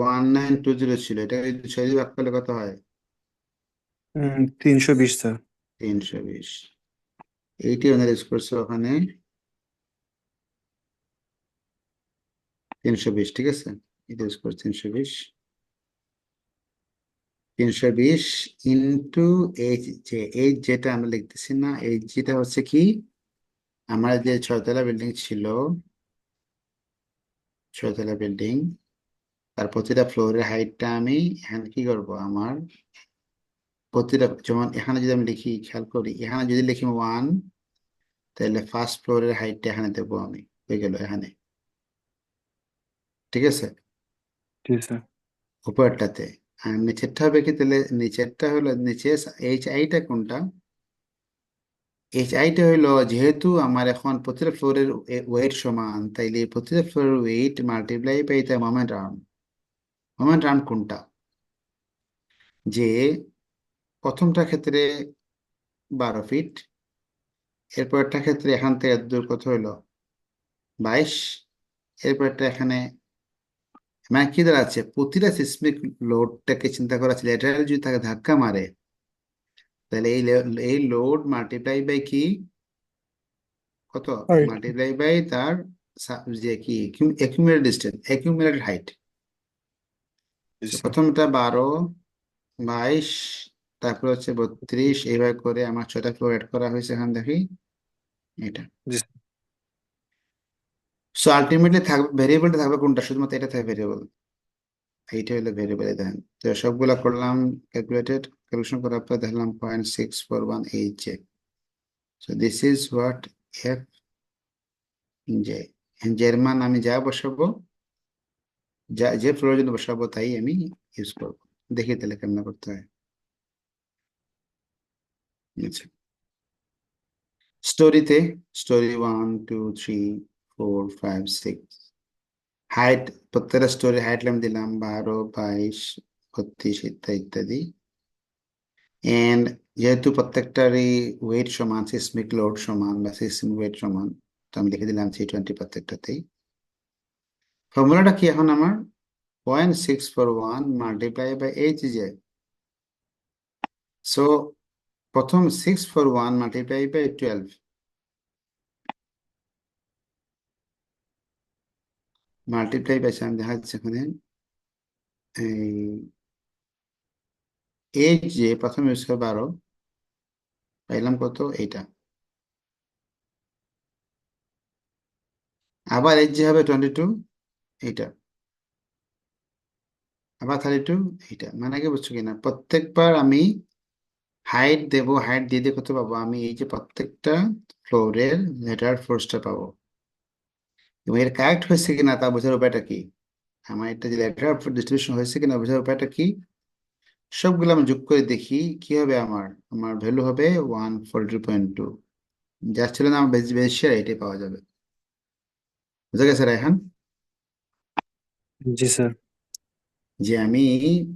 1920 ছিল, এটা যদি 6 দিয়ে ভাগ করলে কত হয়? 320 স্যার। 320। এইটি ওনার ইউজ করছে ওখানে 320, ঠিক আছে, এটা ইউজ করছে 320। 320 ইন্টু এইচ, যে এইচ যেটা আমরা লিখতেছি না, এইচ যেটা হচ্ছে কি, আমার যে 6 তলা বিল্ডিং ছিল, 6 তলা বিল্ডিং, তার প্রতিটা ফ্লোরের হাইটটা আমি এখানে কি করব, আমার প্রতিটা, যেমন এখানে যদি আমি লিখি, খেয়াল করি, এখানে যদি লিখি 1, তাহলে ফার্স্ট ফ্লোরের হাইটটা এখানে দেবো আমি, হয়ে গেল এখানে, ঠিক আছে, জি স্যার। উপরটাতে। আর নিচেরটা হবে কি, তাহলে নিচেরটা হলো, নিচে এইচ আইটা কোনটা, এইচ আইটা হইলো, যেহেতু আমার এখন প্রতিটা ফ্লোরের ওয়েট সমান, তাইলে প্রতিটা ফ্লোরের ওয়েট মাল্টিপ্লাই বাই তার মোমেন্ট আর্ম। মোমেন্ট আর্ম কোনটা, যে প্রথমটা ক্ষেত্রে 12 ফিট, এরপরটা ক্ষেত্রে এখান থেকে এত দূর কত হইলো, 22, এরপরটা এখানে, মানে কি দাঁড়াচ্ছে, প্রতিটা সিসমিক লোডটাকে চিন্তা করা আছে, ল্যাটারাল যদি তাকে ধাক্কা মারে, তাহলে এই লোড মাল্টিপ্লাই বাই কি, কত, Right. মাল্টিপ্লাই বাই তার যে কি অ্যাকিউমুলেটেড ডিস্টেন্স, অ্যাকিউমুলেটেড হাইট। জি স্যার। প্রথমটা 12, 22, তারপর হচ্ছে 32, এইভাবে করে আমার 6টা ফ্লোর অ্যাড করা হয়েছে, এখন দেখি এটা। জি স্যার। সো আলটিমেটলি থাকবে, ভেরিয়েবলটা থাকবে কোনটা, শুধুমাত্র এটা থাকবে ভেরিয়েবল, এইটা হলো ভেরিয়েবল। দেখেন, তো সবগুলা করলাম, ক্যালকুলেশন করার পর দেখলাম 0.641 so this is what F J. জের মান আমি যা বসাবো, যা যে ফ্লোরের জন্য বসাবো তাই আমি ইউজ করবো। দেখি তাহলে কেমন করতে হয়। আচ্ছা, স্টোরিতে, স্টোরি 1 2 3 4 5 6, হাইট, প্রত্যেকটা স্টোরি হাইট আমি দিলাম 12 22 32 ইত্যাদি ইত্যাদি। এন্ড যেহেতু প্রত্যেকটারই ওয়েট সমান, সিসমিক লোড সমান বা সিসমিক ওয়েট সমান, তো আমি লিখে দিলাম 320 প্রত্যেকটাতেই। ফর্মুলাটা কি এখন আমার, 0.641 multiply by H J. So প্রথম 641 মাল্টিপ্লাই বাই 12, মাল্টিপ্লাই বাই, আমি দেখা যাচ্ছে এখানে, এই এইচ জে প্রথম ইউজ করে 12, পাইলাম কত, এইটা। আবার এইচ জে হবে 22, এইটা। আবার 32, এইটা। মানে কি বুঝছো কিনা, প্রত্যেকবার আমি হাইট দেব, হাইট দিয়ে দিয়ে কত পাবো আমি, এই যে প্রত্যেকটা ফ্লোরের লেটার ফোর্সটা পাবো, এবং এর কারেক্ট হয়েছে কিনা তা বোঝার উপায়টা কি, আমার এটা যে লেটার ডিস্ট্রিবিউশন হয়েছে কিনা বোঝার উপায়টা কি, সবগুলো আমি যোগ করে দেখি কি হবে, আমার আমার ভ্যালু হবে 142.2, যা ছিল না আমার বেশি বেশি, এটাই পাওয়া যাবে। বুঝা গেছে রায়হান, জি স্যার। যে আমি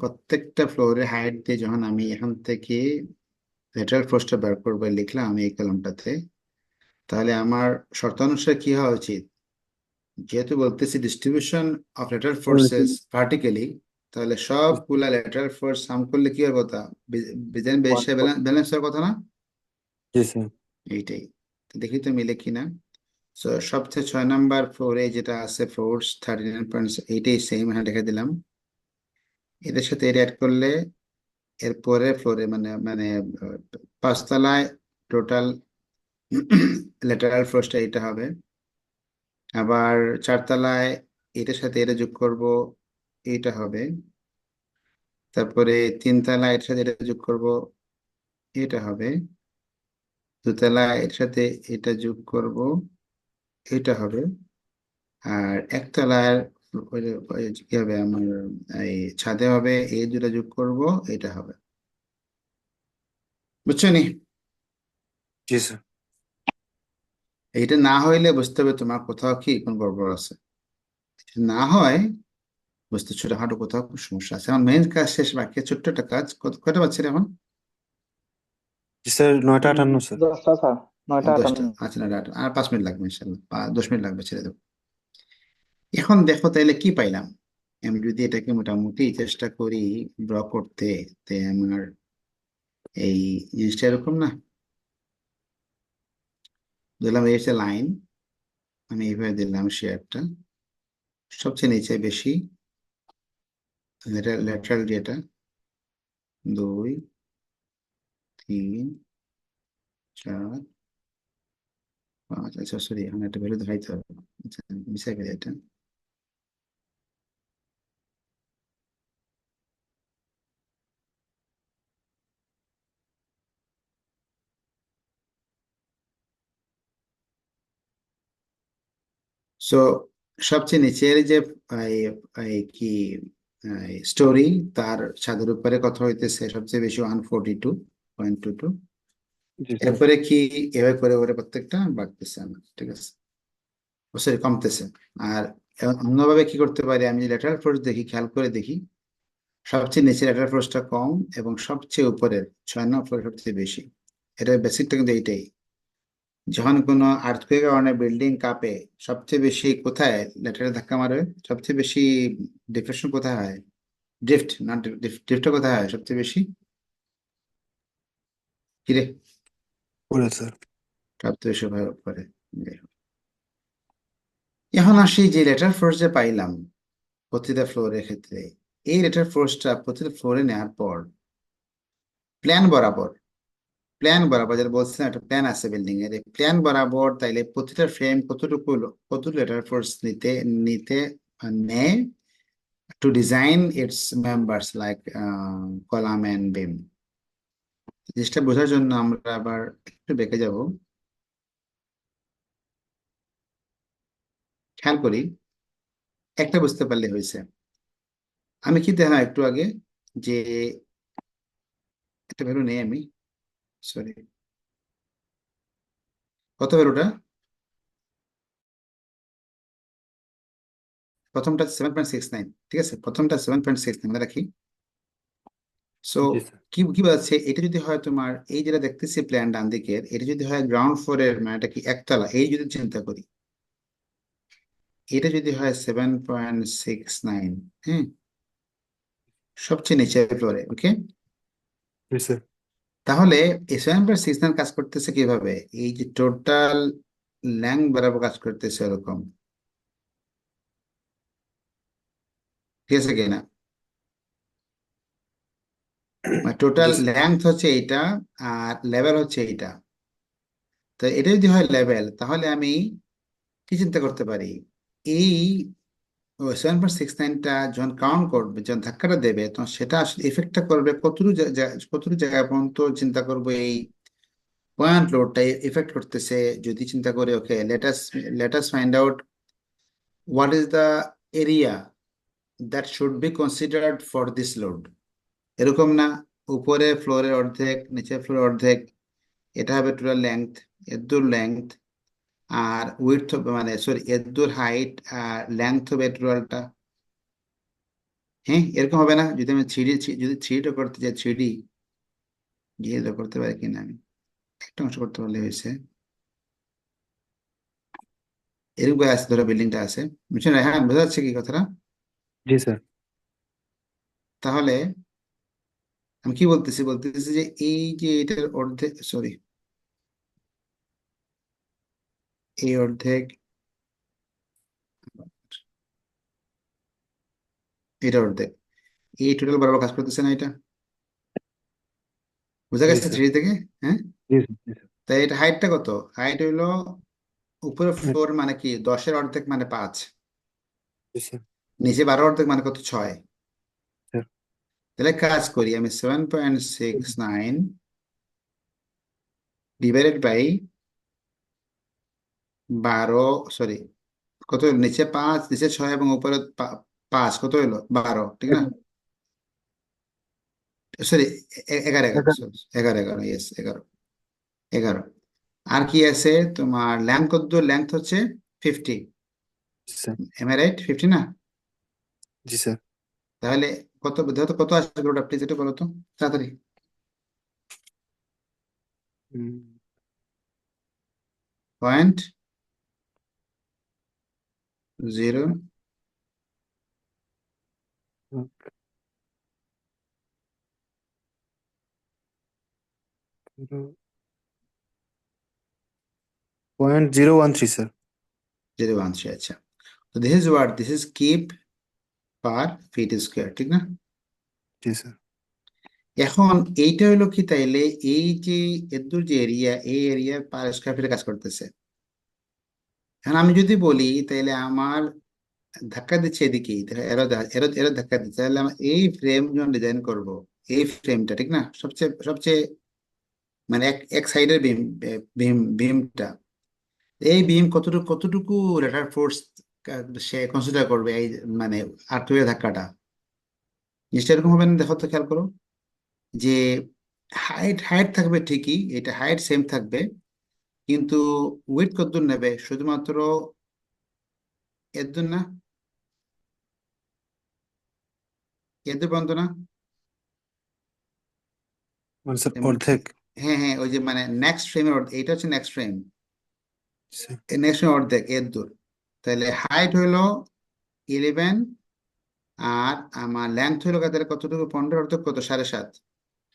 প্রত্যেকটা ফ্লোরের হাইট দিয়ে যখন আমি এখান থেকে লেটার ফোর্সটা বের করবো, লিখলাম আমি এই কলমটাতে, তাহলে আমার শর্তানুসারে কি হওয়া উচিত, যেহেতু বলতেছি distribution of lateral forces vertically, তাহলে সবগুলা লেটারাল ফোর্স সাম করলে কি হওয়ার কথা, বিজেন বেশে ব্যালেন্স হওয়ার কথা না, জি স্যার। এইটাই। তো দেখি তো মিলে কিনা। সো সবচেয়ে 6 নাম্বার ফ্লোরে যেটা আছে ফোর্স 39, এইটাই সেম, হ্যাঁ রেখে দিলাম। এদের সাথে এটা অ্যাড করলে এরপরে ফ্লোরে, মানে মানে 5 তলায় টোটাল লেটারাল ফোর্সটা এটা হবে। আবার 4 তলায় এটার সাথে এটা যোগ করব, এইটা হবে। তারপরে 3 তলায় এর সাথে এটা যোগ করব, এটা হবে। 2 তলায় এর সাথে এটা যোগ করব, এটা হবে। আর 1 তলার কি হবে আমার, এই ছাদে হবে, এই দুটা যোগ করব, এটা হবে। বুঝছো নি? জি স্যার। এইটা না হইলে বুঝতে হবে তোমার কোথাও কি কোন গড়বড় আছে। যদি না হয়, বুঝতে ছোটখাটো কোথাও কোনো সমস্যা আছে। এখন মেইন কাজ শেষ, বাকি আছে ছোট্ট একটা কাজ। কয়টা বাজছে রে এখন? জি স্যার, 9টা 58 স্যার। 10টা স্যার, 9টা 58। 10টা, আচ্ছা না, আর 5 মিনিট লাগবে ইনশাল্লাহ, 10 মিনিট লাগবে, ছেড়ে দেবো। এখন দেখো তাইলে কি পাইলাম, আমি যদি এটাকে মোটামুটি চেষ্টা করি ড্র করতে, তে আমার এই জিনিসটা এরকম না, দিলাম এই হচ্ছে লাইন, আমি এইভাবে দিলাম শেয়ারটা, সবচেয়ে নিচে বেশি ল্যাটারাল যেটা 2 3 4 5, আচ্ছা সরি এখানে একটা ভ্যালু দেখাইতে হবে, আচ্ছা মিশাই ফেলি এটা। সো সবচেয়ে নিচের যে এই এই কি স্টোরি, তার ছাদের উপরে কথা হইতেছে সবচেয়ে বেশি 142.22। জি স্যার। এরপরে কি এভাবে করে করে প্রত্যেকটা বাড়তেছে আমার, ঠিক আছে, ও সরি কমতেছে। আর অন্যভাবে কি করতে পারি, আমি ল্যাটারাল ফোর্স দেখি, খেয়াল করে দেখি সবচেয়ে নিচে ল্যাটারাল ফোর্সটা কম এবং সবচেয়ে উপরের 6 নম্বর সবচেয়ে বেশি। এটার বেসিকটা কিন্তু এইটাই, যখন কোনো আর্থকুয়েকের কারণে বিল্ডিং কাঁপে সবচেয়ে বেশি কোথায় ল্যাটারাল ধাক্কা মারে, সবচেয়ে বেশি ডিপ্রেশন কোথায় হয়, ড্রিফট না, ড্রিফটটা কোথায় হয় সবচেয়ে বেশি, কিরে, করে স্যার। সবচেয়ে বেশি ভয় করে। এখন আসি যে লেটার ফোর্স যে পাইলাম প্রতিটা ফ্লোরের ক্ষেত্রে, এই লেটার ফোর্সটা প্রতিটা ফ্লোরে নেওয়ার পর প্ল্যান বরাবর, প্ল্যান বরাবর যেটা বলছিলাম একটা প্ল্যান আছে বিল্ডিং এর, প্ল্যান বরাবর তাইলে প্রতিটা ফ্রেম কতটুকু কত লেটার ফোর্স নিতে নিতে নেয় to design its members like column and beam. জিনিসটা বোঝার জন্য আমরা আবার একটু বেঁকে যাব, খেয়াল করি, একটা বুঝতে পারলে হয়েছে। আমি কি দেখলাম একটু আগে যে একটা ভ্যালু নেই আমি, সরি, কত ভ্যালুটা, প্রথমটা 7.69, ঠিক আছে, প্রথমটা 7.69 মনে রাখি। সো জি স্যার। কি কি বলছে, এটা যদি হয় তোমার এই যেটা দেখতেছি প্ল্যান ডান দিকের, এটা যদি হয় গ্রাউন্ড ফ্লোরের, মানে এটা কি একতলা, এই যদি চিন্তা করি, এটা যদি হয় 7.69, হ্যাঁ, সবচেয়ে নিচের ফ্লোরে, ওকে, জি স্যার। তাহলে এই 7.69 কাজ করতেছে কিভাবে, এই যে টোটাল ল্যাংথ বরাবর কাজ করতেছে এরকম, ঠিক আছে কিনা, মানে টোটাল জি স্যার। ল্যাংথ হচ্ছে এইটা আর লেভেল হচ্ছে এইটা। তো এটা যদি হয় লেভেল, তাহলে আমি কি চিন্তা করতে পারি, এই 7.69টা যখন কাউন্ট করবে, যখন ধাক্কাটা দেবে, তখন সেটা আসলে এফেক্টটা করবে কতটুকু জায়গা পর্যন্ত চিন্তা করবো, এই পয়েন্ট লোডটা এফেক্ট করতেছে। যদি চিন্তা করি okay, let's find out what is the area that should be considered for this load, এরকম না, উপরে ফ্লোরের অর্ধেক নিচে ফ্লোরের অর্ধেক, এটা হবে টোটাল লেংথ, এর লেংথ, আর উইডথ মানে সরি এর হাইট আর লেংথ হবে টোটালটা। হ্যাঁ এরকম হবে না, যদি আমি যদি থ্রিটা করতে চাই, থ্রিডি গিয়ে করতে পারি কিনা, আমি একটা অংশ করতে পারলে হয়েছে, এরকম করে আছে ধরো বিল্ডিংটা আছে, বুঝছেন, হ্যাঁ বোঝা যাচ্ছে কি কথাটা। জি স্যার। তাহলে আমি কি বলতেছি, বলতেছি যে এই যে এটার অর্ধেক, সরি এই অর্ধেক, এটা অর্ধেক, এই টোটাল বরাবর কাজ করতেছে না এটা, বোঝা জি গেছে স্যার। থ্রি থেকে, হ্যাঁ। জি স্যার। জি স্যার। তাই এটা হাইটটা কত, হাইট হইলো উপরে ফ্লোর মানে কি 10-এর অর্ধেক মানে 5, জি স্যার। নিচে 12 অর্ধেক মানে কত 6। স্যার। তাহলে কাজ করি আমি, 7.69 ডিভাইডেড বাই 12, সরি কত হলো, নিচে 5 নিচে 6 এবং উপরে 5, কত হলো 12, ঠিক না, সরি 11 11, এগারো। Sorry 11 11, yes 11 11। আর কি আছে তোমার, লেন্থ কত, লেন্থ হচ্ছে 50, জি স্যার। এম আই রাইট, 50 না, জি স্যার। তাহলে কত দেখো তো, কত আসবে ওটা প্লিজ এটা বলো তো তাড়াতাড়ি, হুম, 0.0 .013 স্যার। 013, আচ্ছা। তো this is keep per fit square, ঠিক না? জি স্যার। এখন এইটা হলো কি, তাইলে এই যে এদুর যে এরিয়া, এই এরিয়া পার স্কোয়ার ফিটে কাজ করতেছে। এখন আমি যদি বলি তাইলে আমার ধাক্কা দিচ্ছে এদিকে, এরো এরো এরো ধাক্কা দিচ্ছে, তাহলে আমি এই ফ্রেম যখন ডিজাইন করব, এই ফ্রেমটা ঠিক না, সবচেয়ে সবচেয়ে মানে এক এক সাইডের বিমটা, এই বিম কতটুকু কতটুকু লেটার ফোর্স সে কনসিডার করবে, এই মানে আর্থিকের ধাক্কাটা জিনিসটা এরকম হবে না? দেখো তো, খেয়াল করো যে হাইট হাইট থাকবে ঠিকই, এটা হাইট সেম থাকবে, কিন্তু উইথ কতদূর নেবে? শুধুমাত্র এর না, এর পর্যন্ত না। মানে স্যার যেমন অর্ধেক। হ্যাঁ হ্যাঁ, ওই যে মানে নেক্সট ফ্রেমের অর্ধেক, এটা হচ্ছে নেক্সট ফ্রেম, স্যার, এই নেক্সট ফ্রেম অর্ধেক এর দূর। তাহলে হাইট হইলো 11, আর আমার লেন্থ হইলো তাহলে কতটুকু? 15 অর্ধেক কত? 7.5।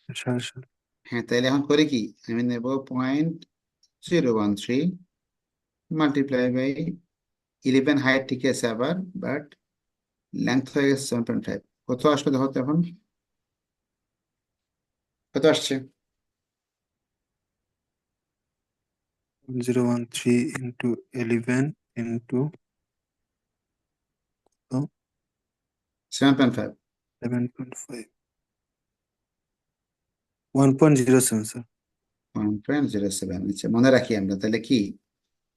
7.5। হ্যাঁ, তাহলে এখন করে কি, আমি নেব 0.013 মাল্টিপ্লাই বাই 11, হাইট ঠিক আছে আবার, বাট লেন্থ হয়ে গেছে 7.5। কত আসবে দেখো তো এখন, কত আসছে? 0.013 ইন্টু 11 ইন্টু 7.5। 7.5, 1.07 স্যার। 1.07, আচ্ছা মনে রাখি আমরা তাহলে কি,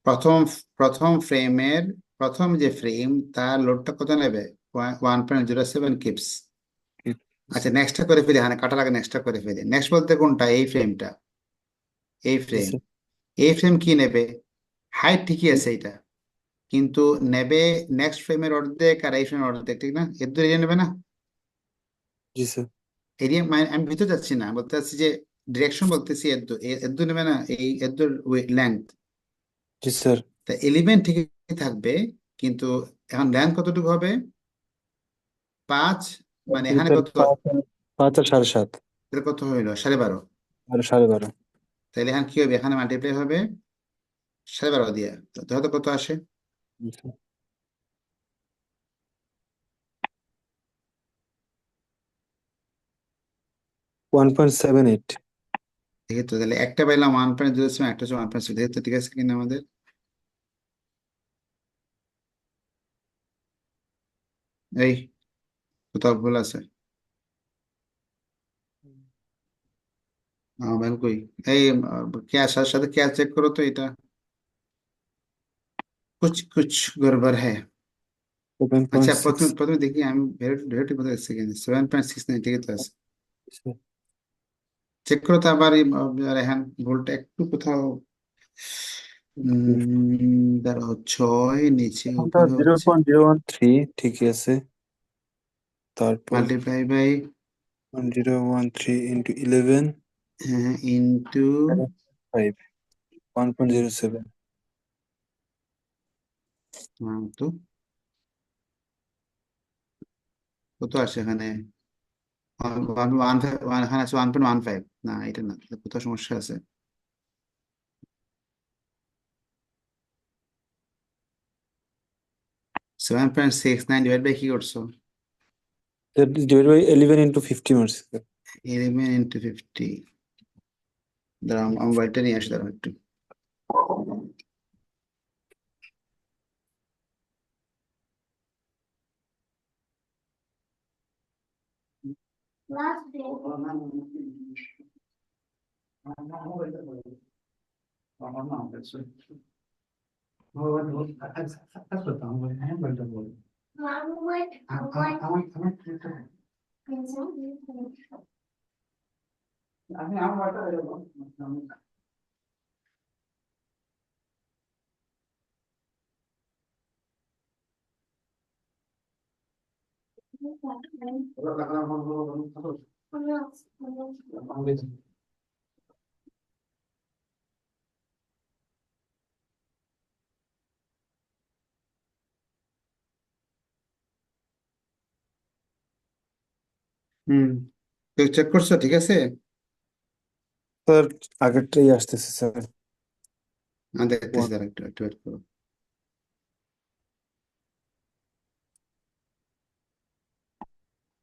প্রথম প্রথম ফ্রেমের প্রথম যে ফ্রেম, তার লোডটা কত নেবে? 1.07 কিপস। আচ্ছা, স্যার। নেক্সটটা করে ফেলি, হ্যাঁ কাটার আগে নেক্সটটা করে ফেলি। নেক্সট বলতে কোনটা? এই ফ্রেমটা, এই জি ফ্রেম। স্যার। এই ফ্রেম কি নেবে? হাইট ঠিকই আছে এটা, কিন্তু নেবে নেক্সট ফ্রেমের অর্ধেক আর এই ফ্রেমের অর্ধেক, ঠিক না? এর দূর এরিয়া নেবে না? জি স্যার। এরিয়া মানে আমি ভিতরে যাচ্ছি না, বলতে চাচ্ছি যে ডিরেকশন বলতেছি, এর দূর নেবে না, এই এর দূর লেন্থ। জি স্যার। তা এলিমেন্ট ঠিকই থাকবে, কিন্তু এখন লেন্থ কতটুকু হবে? 5, মানে এখানে স্যার কত? 5 আর 7.5। এটা কত হইলো? 12.5। আর 12.5। তাহলে এখানে কি হবে? এখানে মাল্টিপ্লাই হবে 12.5 দিয়ে, তো দেখো তো কত আসে। জি স্যার। 1.78। দেখি তো, তাহলে একটা পাইলাম 1.07, একটা হচ্ছে 1.6, দেখি তো ঠিক আছে কিনা আমাদের। এই কোথাও ভুল আছে? ভ্যান কই? এই ক্যাশ সাথে সাথে ক্যাশ চেক করো তো, এটা কুছ কুছ গড়বড় হ্যাঁ। আচ্ছা, 7.6। প্রথমে প্রথমে দেখি আমি ভেরিটি কোথায় এসেছে, কিন্তু 7.69 ঠিকই তো আছে। চেক করো তো আবার, রেহান ভুলটা একটু কোথাও দাঁড়াও, 6 নিচে এখানটা উপরে জিরো হচ্ছে, পয়েন্ট জিরো ওয়ান থ্রি ঠিকই আছে। তারপর মাল্টিপ্লাই বাই, 0.013 ইন্টু 11 হ্যাঁ ইন্টু, 5, 1.07। তো কত আসে এখানে? ওয়ান ওয়ান ফাইভ, এখানে আছে 1.15। না এটা না, তাহলে কোথাও সমস্যা আছে। 7.69 ডিভাইড বাই কি করছো? That is divided by 11 into 50 মারছি স্যার। 11 into 50। দাঁড়াও, আমার মোবাইলটা নিয়ে আসি, দাঁড়াও একটু। হুম, চেক করছো? ঠিক আছে, স্যার আগেরটাই আসতেছে স্যার। দেখতেছি, দাঁড়া একটু একটু wait করো।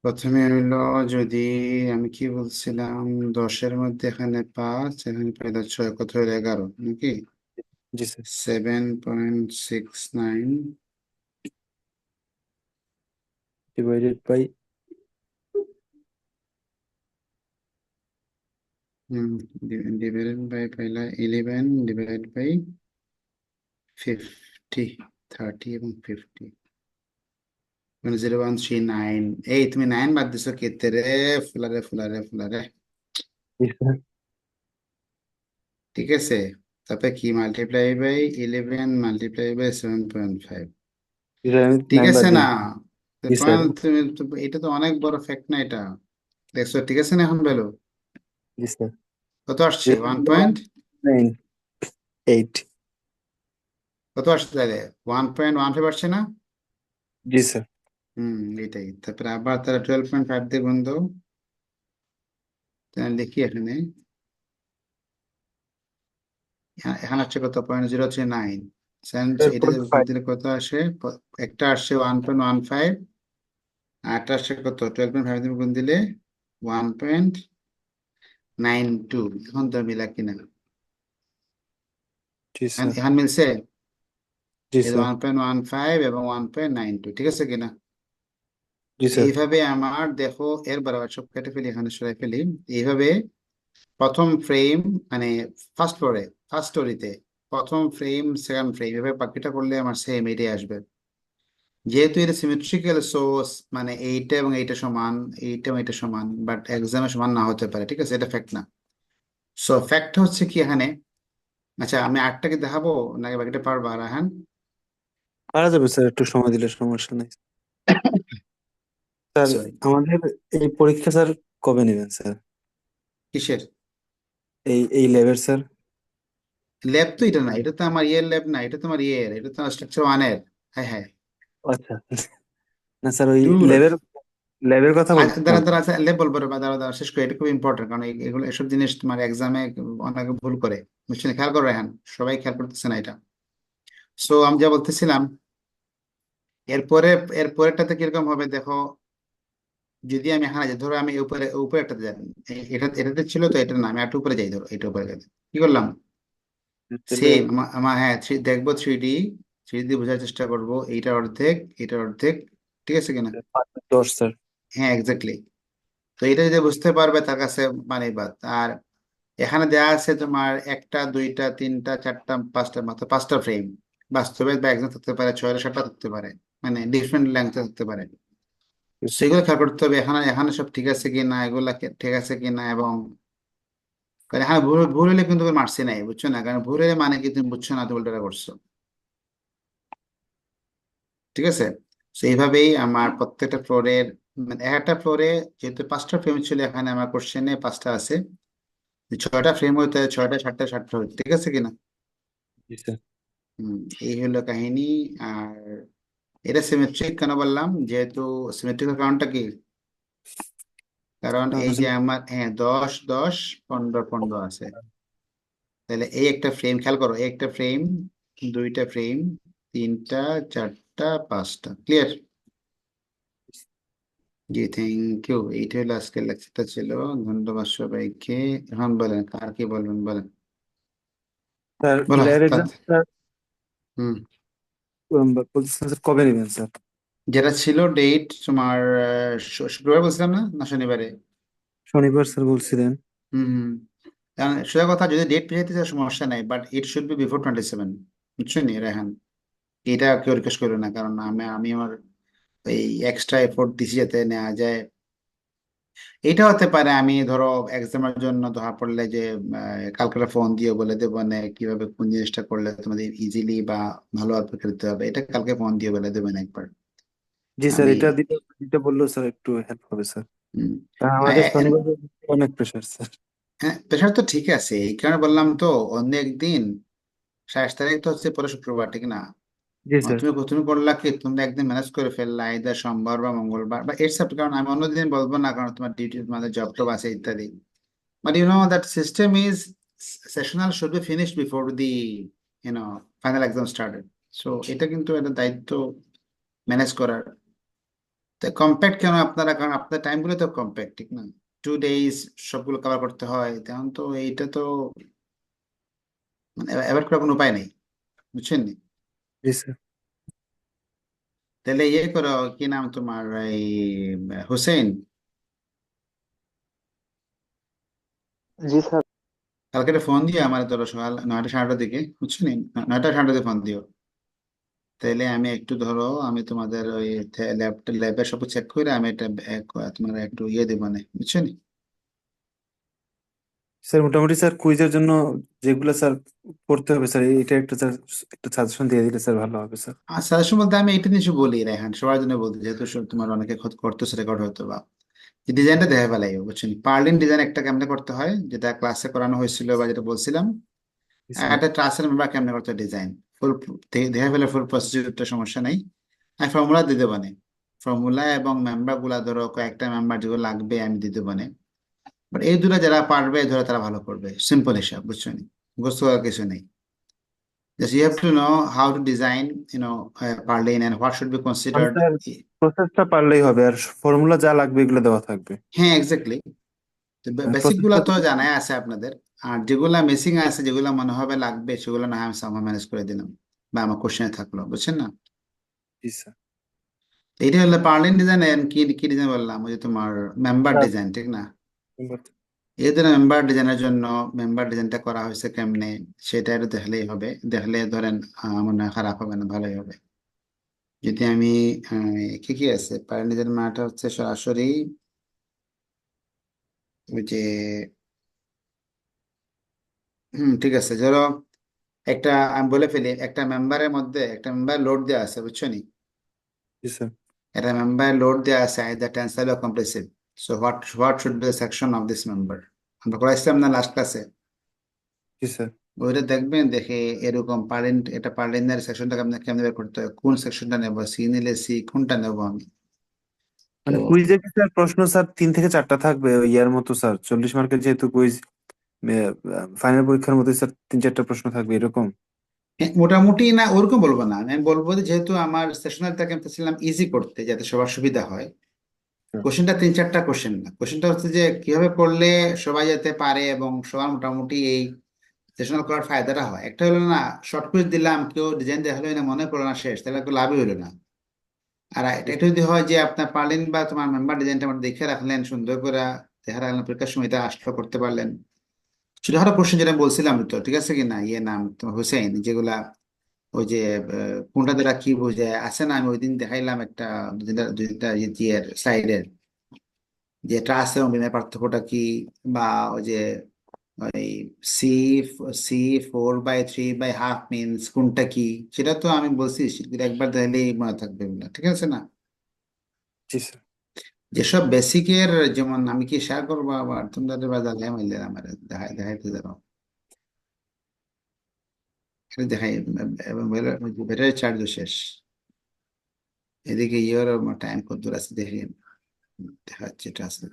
প্রথমে হইলো, যদি আমি কি বলছিলাম, 10-এর মধ্যে এখানে 5, এখানে পাইলে 6, কত হলো 11 নাকি? জি sir. 7.69, divided by divided by পাইলা 11 ডিভাইডেড বাই 50, 30 এবং 50, মানে 0.139। এই তুমি 9 বাদ দিছো কেতে রে? ফুলারে ফুলারে ফুলারে। জি স্যার। ঠিক আছে, তারপরে কি মাল্টিপ্লাই বাই 11 মাল্টিপ্লাই বাই 7.5। এটা আমি ঠিক 9 বাদ আছে না? দিই। জি স্যার। পয়েন্ট তুমি এটা তো অনেক বড় ফ্যাক্ট না এটা? দেখছো? ঠিক আছে না এখন ভ্যালু? জি স্যার। কত আসছে? 1 পয়েন্ট 9.8। কত আসছে তাহলে? 1.15 আসছে না? জি স্যার। হুম, এটাই। তারপরে আবার তারা 12.5 দিয়ে গুণ দাও। তাহলে লিখি এখানে, এখানে হচ্ছে কত? 0.039। এটা দিয়ে গুণ 12.5। দিলে কত আসে? একটা আসছে 1.15, আর একটা আসছে কত? 12.5 দিয়ে গুণ দিলে 1.92। এখন তো মিলা কিনা? জি এখন স্যার। এখন মিলছে? জি এই স্যার। 1.15 এবং 1.92, ঠিক আছে কিনা? জি স্যার। এইভাবে আমার দেখো, এর বরাবর সব কেটে ফেলি, এখানে সরাই ফেলি। এইভাবে প্রথম ফ্রেম, মানে ফার্স্ট ফ্লোরে, ফার্স্ট স্টোরিতে প্রথম ফ্রেম, সেকেন্ড ফ্রেম, এভাবে বাকিটা করলে আমার সেম এটাই আসবে। যেহেতু এটা সিমেট্রিক্যাল, সো মানে এইটা এবং এইটা সমান, এইটা এবং এইটা সমান, বাট এক্সামে সমান না হতে পারে। ঠিক আছে, এটা ফ্যাক্ট না। সো ফ্যাক্ট হচ্ছে কি এখানে? আচ্ছা, আমি আটটাকে দেখাবো নাকি বাকিটা পারবা রাহান? পারা যাবে স্যার, একটু সময় দিলে সমস্যা নেই স্যার। সরি, আমাদের এই পরীক্ষা স্যার কবে নেবেন স্যার? কিসের এই ল্যাবের স্যার। ল্যাব? তো এটা না, এটা তো আমার ইয়ের ল্যাব না, এটা তো আমার ইয়ের, এটা তো স্ট্রাকচার ওয়ানের। হ্যাঁ হ্যাঁ। আচ্ছা। না স্যার, ওই ট্যুর। ল্যাবের কথা দাঁড়া বলছিলাম। দাঁড়া, আচ্ছা, ল্যাব বলবো রে, বা দাঁড়া দাঁড়া, শেষ করে। এটা খুব ইম্পর্টেন্ট, কারণ এগুলো, এসব জিনিস তোমার এক্সামে অনেকে ভুল করে, বুঝছেন? খেয়াল করো হ্যাঁ, সবাই খেয়াল করতেছে না এটা। সো আমি যা বলতেছিলাম, এরপরে, এর পরেরটাতে কিরকম হবে দেখো। যদি আমি এখানে যাই, ধরো আমি উপরে উপরে একটাতে যাই, এটা এটাতে ছিল তো, এটা না, আমি একটু উপরে যাই, ধরো এটা উপরে গেছে, কি করলাম? তাহলে সেম, আমার হ্যাঁ, দেখবো 3D, 3D বোঝার চেষ্টা করব। এইটা অর্ধেক, এটা অর্ধেক, ঠিক আছে কিনা? 10 স্যার। হ্যাঁ, এক্স্যাক্টলি। তো এটা যদি বুঝতে পারবে তার কাছে মানে বাদ। আর এখানে দেয়া আছে তোমার একটা, দুইটা, তিনটা, চারটা, পাঁচটা, মাত্র 5টা ফ্রেম। বাস্তবে বা একজন থাকতে পারে 6-7টা থাকতে পারে, মানে ডিফারেন্ট লেন্থে থাকতে পারে। সেগুলো খেয়াল করতে হবে, এখানে এখানে সব ঠিক আছে কি না, এগুলা ঠিক আছে কি না। এবং কারণ এখানে ভুল ভুল হলে কিন্তু মার্কসই নাই, বুঝছো না? কারণ ভুল হলে মানে কি, তুমি বুঝছো না, তুমি উল্টোটা করছো। ঠিক আছে, তো এইভাবেই আমার প্রত্যেকটা ফ্লোরের, মানে একটা ফ্লোরে যেহেতু 5টা ফ্রেম ছিল, এখানে আমার কোশ্চেনে 5টা আছে। 6টা ফ্রেম হইতে হয়, 6টা, 7টা, 7টা হইতে, ঠিক আছে কিনা? জি স্যার। হম, এই হলো কাহিনী। আর এটা সিমেট্রিক কেন বললাম? যেহেতু সিমেট্রিকের কারণটা কি? কারণ এই যে আমার, হ্যাঁ, 10-10, 15-15 আছে। তাহলে এই একটা ফ্রেম, খেয়াল করো, এই একটা ফ্রেম, দুইটা ফ্রেম, তিনটা, চারটা, পাঁচটা, ক্লিয়ার? G, thank you. এইটা হলো আজকের লেকচারটা ছিল। ধন্যবাদ সবাইকে। এখন বলেন, আর কি বলবেন বলেন, স্যার বলো ল্যাবের এক্সাম তাত। স্যার হুম, বলতেছেন স্যার কবে নেবেন স্যার? যেটা ছিল ডেট তোমার, শুক্রবার বলছিলাম না, না শনিবারে? শনিবার স্যার বলছিলেন। হুম হুম। কারণ সোজা কথা, যদি ডেট পেয়ে যেতে সমস্যা নাই, but it should be before 27, বুঝছেন রেহান? এটা কেউ রিকোয়েস্ট করবে না, কারণ আমি আমার এই এক্সট্রা এফোর্ট দিছি যাতে নেওয়া যায়। এটা হতে পারে আমি ধরো এক্সামের জন্য ধরা পড়লে যে কালকে ফোন দিয়ে বলে দেবো, মানে কিভাবে কোন জিনিসটা করলে তোমাদের ইজিলি বা ভালোভাবে পরীক্ষা দিতে হবে, এটা কালকে ফোন দিয়ে বলে দেবেন একবার। জি স্যার, আমি এটা দিতে দিতে বললেও স্যার একটু হেল্প হবে স্যার। হুম, কারণ আমাদের শনিবার অনেক প্রেশার স্যার। হ্যাঁ, প্রেশার তো ঠিক আছে, এই কারণে বললাম তো। অন্য একদিন, 27 তারিখ তো হচ্ছে পরে শুক্রবার, ঠিক না? জি স্যার। তুমি করলা কি, তোমরা একদিন ম্যানেজ করে ফেললা either সোমবার বা মঙ্গলবার বা এর সাথে, কারণ আমি অন্যদিন বলবো না, কারণ তোমার ডিউটি, তোমাদের জব টব আছে ইত্যাদি। But you know that system is sessional should be finished before the final exam started. So এটা কিন্তু একটা দায়িত্ব ম্যানেজ করার। তো কম্প্যাক্ট কেন আপনারা, কারণ আপনার টাইম গুলো তো কম্প্যাক্ট, ঠিক না? 2 days সবগুলো কভার করতে হয়, তেমন তো এইটা তো মানে অ্যাভয়েড করার কোনো উপায় নেই, বুঝছেন নি? জি স্যার। তাহলে ইয়ে করো, কি নাম তোমার, এই হুসেন, জি স্যার। কালকে একটা ফোন দিও আমার, ধরো সকাল 9টা 9:30 দিকে, বুঝছো নি? 9টা 9:30 ফোন দিও। তাহলে আমি একটু, ধরো আমি তোমাদের ওই ল্যাবের সব চেক করে আমি এটা তোমার একটু ইয়ে দেবো না, বুঝছো নি? স্যার মোটামুটি স্যার কুইজের জন্য যেগুলো স্যার পড়তে হবে স্যার, এটা একটু স্যার একটু সাজেশন দিয়ে দিলে স্যার ভালো হবে স্যার। আর সাজেশন বলতে আমি এটা কিছু বলি রায়হান, সবার জন্য বলতে, যেহেতু তোমার অনেকে করতেছে রেকর্ড হয়তো বা, যে ডিজাইনটা দেখা ফেলাই, বুঝছেন? পার্লিন ডিজাইন একটা কেমনে করতে হয়, যেটা ক্লাসে করানো হয়েছিল বা যেটা বলছিলাম। জি আর স্যার। একটা ট্রাসের মেম্বার কেমনে করতে ডিজাইন, ফুল দেখা ফেলে, ফুল প্রসিডিউরটা সমস্যা নাই। আমি ফর্মুলা দিতে পারি, ফর্মুলা এবং মেম্বার গুলা, ধরো কয়েকটা মেম্বার যেগুলো লাগবে আমি দিতে পারি। বাট এই দুটো যারা পারবে, ধরো তারা ভালো করবে, সিম্পল হিসাব, বুঝছো নি? বুঝতে করার কিছু নেই। Just you have to know how to design, Parlin and what should be মানে considered. স্যার প্রসেসটা পারলেই হবে, আর ফর্মুলা যা লাগবে এগুলো দেওয়া থাকবে। হ্যাঁ, এক্স্যাক্টলি। তো বেসিক গুলা প্রসেসটা। তো জানাই আছে আপনাদের। আর যেগুলা মিসিং আছে, যেগুলা মনে হবে লাগবে, সেগুলো না হয় আমি সামনে ম্যানেজ করে দিলাম, বা আমার কোশ্চেনে থাকলো, বুঝছেন না? জি স্যার। তো এটা হলো পার্লিন ডিজাইন। এন্ড কি কি ডিজাইন বললাম, ওই যে তোমার মেম্বার স্যার, ডিজাইন, ঠিক না? এই ধরনের মেম্বার ডিজাইনের জন্য মেম্বার ডিজাইনটা করা হয়েছে কেমনে, সেটা একটু দেখলেই হবে। দেখলে ধরেন মনে হয় খারাপ হবে না, ভালোই হবে। যদি আমি কি কি আছে, পার্লিন ডিজাইন মানেটা হচ্ছে সরাসরি ওই যে, ঠিক আছে, ধরো একটা, আমি বলে ফেলি, একটা মেম্বারের মধ্যে একটা মেম্বার লোড দেওয়া আছে, বুঝছো নি? জি স্যার। একটা মেম্বার লোড দেওয়া আছে either tensile or compressive. So what should be the section of this member? আমরা করাইছিলাম না লাস্ট ক্লাসে? জি স্যার। ওইটা দেখবেন, দেখে এরকম পারেন্ট, এটা পার্লিনের সেকশনটা কেমনে কেমনে বের করতে হয়, কোন সেকশনটা নেবো, সি নিলে সি, কোনটা নেবো আমি। তো মানে কুইজে কি স্যার প্রশ্ন স্যার 3 থেকে 4টা থাকবে ওই ইয়ার মতো স্যার, 40 মার্কের যেহেতু কুইজ, ফাইনাল পরীক্ষার মতো স্যার 3-4টা প্রশ্ন থাকবে এরকম? হ্যাঁ, মোটামুটি না, ওরকম বলবো না, আমি বলবো যে যেহেতু আমার সেশনালটাকে আমি চাচ্ছিলাম ইজি করতে, যাতে সবার সুবিধা হয়। হুম। কোশ্চেনটা 3-4টা কোশ্চেন না, কোশ্চেনটা হচ্ছে যে কিভাবে করলে সবাই যাতে পারে এবং সবার মোটামুটি এই সেশনাল করার ফায়দাটা হয়। একটা হলো না, শর্ট কুইজ দিলাম, কেউ ডিজাইন দেখালো না, মনে পড়লো না, শেষ, তাহলে একটু লাভই হলো না। আর এটা যদি হয় যে আপনার পারলেন বা তোমার মেম্বার ডিজাইনটা আমার দেখে রাখলেন সুন্দর করে, দেখা রাখলেন, পরীক্ষার সময় এটা আসলো করতে পারলেন। ছোটখাটো কোশ্চেন যেটা বলছিলাম তো, ঠিক আছে কি না, ইয়ে নাম তোমার হুসেন, যেগুলা ওই যে কোনটা দ্বারা কি বোঝায় আছে না, আমি ওই দিন দেখাইলাম একটা, দুইটা ইয়ের স্লাইডের, যে ট্রাস এবং বিমের পার্থক্যটা কি, বা ওই যে ওই সি সি 4/3/2 মিনস কোনটা কি, সেটা তো আমি বলছি, সেগুলো একবার দেখলেই মনে থাকবে এগুলো, ঠিক আছে না? জি স্যার। যেসব বেসিকের, যেমন আমি কি শেয়ার করবো, আবার তোমরা জানলে মাইলে আমার দেখাইতে যাবো, এটা দেখাই। এবং ব্যাটারি চার্জ শেষ, এদিকে ইয়ের টাইম কত দূর আছে দেখি, দেখাচ্ছে এটা আছে,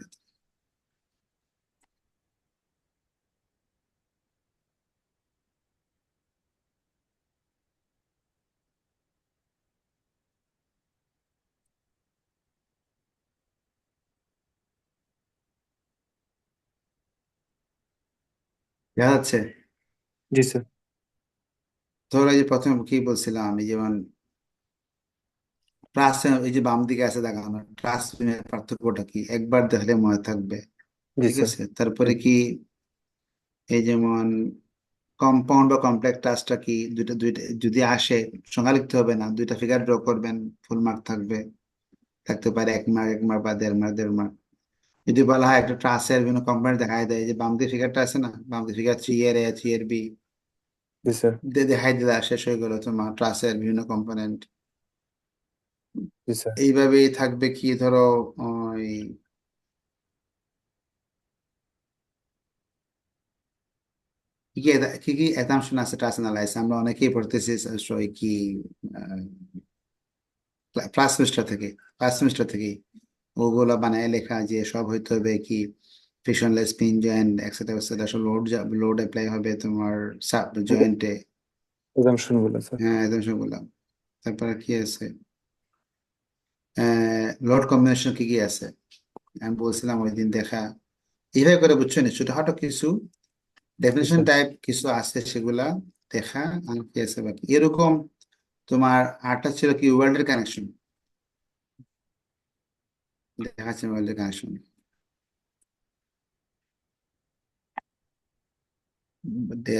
দেখা যাচ্ছে। জি স্যার। ধরো এই যে প্রথমে কি বলছিলাম আমি, যেমন ট্রাস, এই যে বাম দিকে আছে দেখানো, ট্রাস পার্থক্যটা কি একবার দেখলে মনে থাকবে, জি ঠিক স্যার। আছে? তারপরে কি, এই যেমন কম্পাউন্ড বা কমপ্লেক্স টাস্কটা কি, দুইটা দুইটা যদি আসে, সংখ্যা লিখতে হবে না, দুইটা ফিগার ড্র করবেন, ফুল মার্ক থাকবে, থাকতে পারে 1 মার্ক, 1 মার্ক বা 1.5 মার্ক, 1.5 মার্ক। যদি বলা হয় একটা ট্রাসের বিভিন্ন কম্পাউন্ড দেখায় দেয়, যে বাম দিকে ফিগারটা আছে না, বাম দিকে ফিগার 3 এর A 3 এর B, জি স্যার। দেখাই দিলে শেষ হয়ে গেল তোমার ট্রাসের বিভিন্ন কম্পোনেন্ট। জি স্যার। এইভাবেই থাকবে কি, ধরো ওই কি কি অ্যাসাম্পশন আছে ট্রাস্ট অ্যানালাইসিস আমরা অনেকেই পড়তেছি সই কি ফার্স্ট সেমিস্টার থেকে ওগুলা বানায় লেখা যে সব হইতে হবে কি frictionless pin joint etcetera etcetera সব লোড অ্যাপ্লাই হবে তোমার জয়েন্টে। assumption গুলো স্যার। হ্যাঁ একদম সবগুলা। তারপরে কি আছে লোড কম্বিনেশন কি কি আছে আমি বলছিলাম ওই দিন দেখা এইভাবে করে বুঝছো নি ছোটখাটো কিছু ডেফিনেশন স্যার টাইপ কিছু আছে সেগুলা দেখা আর কি আছে বাকি এরকম। তোমার আরটা ছিল কি ওয়ার্ল্ডের কানেকশন দেখাচ্ছে ওয়ার্ল্ডের কানেকশন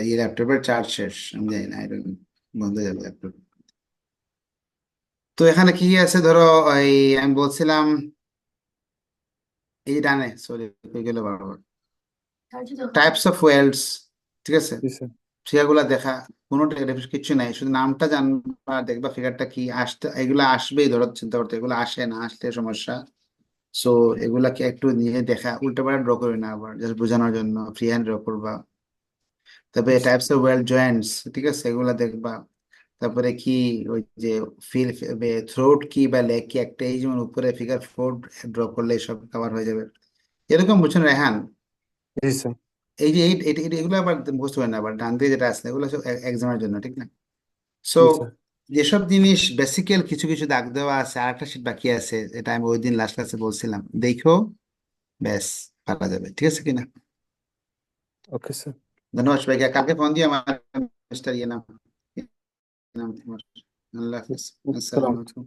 এই ল্যাপটপের চার্জ শেষ আমি জানি না বন্ধ হয়ে যাবে ল্যাপটপ। তো এখানে কি কি আছে ধরো এই আমি বলছিলাম এই ডানে সরি হয়ে গেল বারবার টাইপস অফ ওয়েলস ঠিক আছে জি স্যার। ফিগারগুলো দেখা কোনো কিছু নাই শুধু নামটা জানবা দেখবা ফিগারটা কি আসতে এগুলো আসবেই ধরো চিন্তা করতে এগুলো আসে না আসলে সমস্যা। সো এগুলাকে একটু নিয়ে দেখা উল্টাপাল্টা ড্র করবে না আবার জাস্ট বোঝানোর জন্য ফ্রি হ্যান্ড ড্র করবা। তবে Yes, types of well Joints ঠিক আছে এগুলা দেখবা। তারপরে কি ওই যে ফিল থ্রোট কি বা লেগ কি একটা এই যেমন উপরে ফিগার 4 ড্র করলে সব কভার হয়ে যাবে এরকম বুঝছেন রেহান। জি স্যার। এই যে এগুলো আবার বুঝতে পারেন না আবার ডান দিকে যেটা আছে এগুলো সব এক্সামের জন্য ঠিক না। সো জি স্যার। যেসব জিনিস বেসিক্যাল কিছু কিছু দাগ দেওয়া আছে আর একটা শীট বাকি আছে এটা আমি ওই দিন লাস্ট ক্লাসে বলছিলাম দেখো ব্যাস পারা যাবে ঠিক আছে কিনা। Okay sir. ধন্যবাদ সবাইকে কালকে ফোন দিয়ে আমার মিস্টার ইয়ে নাম নাম তোমার আল্লাহ হাফিজ আসসালামু আসসালাম। আলাইকুম।